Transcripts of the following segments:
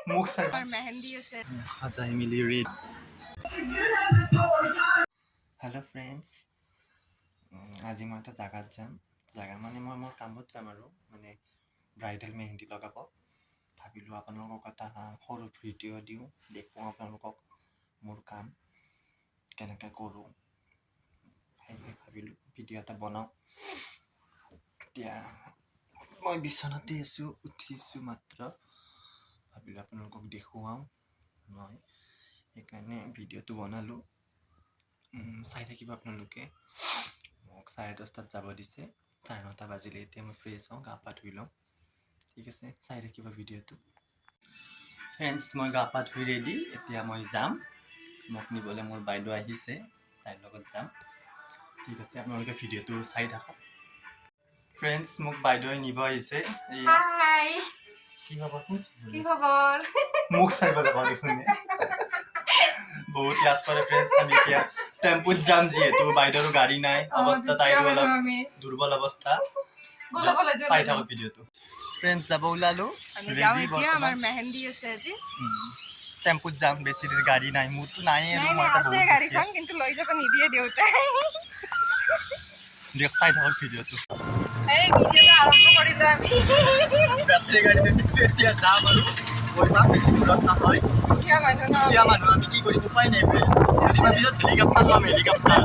মুখ চাই আৰু মেহেন্দি আছে সজাই মিলি ৰেড হেল্ল' ফ্ৰেণ্ডছ আজি মই এটা জাগাত যাম জাগা মানে মই মোৰ কামত যাম আৰু মানে ব্ৰাইডেল মেহেন্দি লগাব ভাবিলোঁ আপোনালোকক এটা সৰু ভিডিঅ' দিওঁ দেখুৱাওঁ আপোনালোকক মোৰ কাম কেনেকৈ কৰোঁ সেয়ে ভাবিলোঁ ভিডিঅ' এটা বনাওঁ এতিয়া মই বিচনাতে আছোঁ উঠিছোঁ মাত্ৰ ভাবিলোঁ আপোনালোকক দেখুৱাওঁ মই সেইকাৰণে ভিডিঅ'টো বনালোঁ চাই থাকিব আপোনালোকে মোক 10:30 যাব দিছে 9:30 বাজিলে এতিয়া মই ফ্ৰেছ হওঁ গা পা ধুই লওঁ ঠিক আছে চাই থাকিব ভিডিঅ'টো ফ্ৰেণ্ডছ মই গা পা ধুই ৰেডি এতিয়া মই যাম মোক নিবলৈ মোৰ বাইদেউ আহিছে তাইৰ লগত যাম ঠিক আছে আপোনালোকে ভিডিঅ'টো চাই থাকক ফ্ৰেণ্ডছ মোক বাইদেউৱে নিব আহিছে হাই কি খবৰ মুখ চাই পেলাই দেখোন বহুত লাজ কৰে ফ্ৰেণ্ডছ আমি এতিয়া টেম্পুত যাম যিহেতু বাইদেউৰ গাড়ী নাই অৱস্থা তাইৰো অলপ দুৰ্বল অৱস্থা চাই থাকো ভিডিঅ'টো ফ্ৰেণ্ডছ যাব ওলালো আমি যাওঁ এতিয়া আমাৰ মেহেন্দি আছে আজি টেম্পুত যাম বেছি দেৰি গাড়ী নাই মোৰতো নাই আৰু মই আছে গাড়ীখন কিন্তু লৈ যাব নিদিয়ে দেউতাই দিয়ক চাই থাকো ভিডিঅ'টো এই ভিডিঅ'টো আৰম্ভ কৰিলো আমি বেটাৰী গাড়ীতে দিছো এতিয়া যাম আৰু বহিবা বেছি দূৰত নহয় কিয় মানুহ আমি কি কৰিম উপায় নাই কেতিয়াবা ভিতৰত হেলিকপ্টাৰ ল'ম হেলিকপ্টাৰ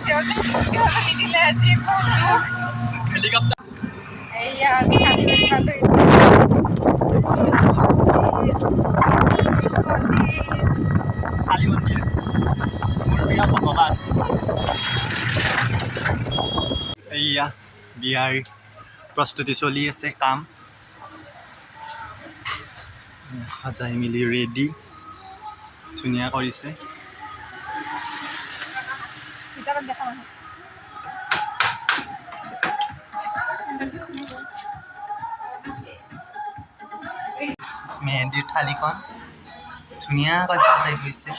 দেউতাই নিদিলে আজি হেলিকপ্টাৰ এইয়া আমি কালি বেলি পালো কালী মন্দিৰ মোৰ প্ৰিয় ভগৱান এইয়া বিয়াৰ প্ৰস্তুতি চলি আছে কাম সজাই মিলি ৰেডি ধুনীয়া কৰিছে মেহেন্দিৰ থালিখন ধুনীয়াকৈ সজাই গৈছে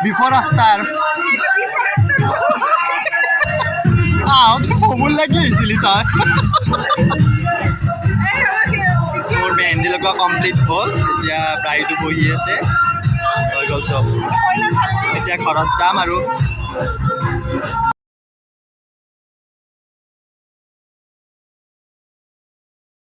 Before after ভুল লাগি আহিছিলি তই মোৰ মেহেন্দি লগোৱা কমপ্লিট হ'ল এতিয়া ব্ৰাইডো বহি আছে হৈ গ'ল চব এতিয়া ঘৰত যাম আৰু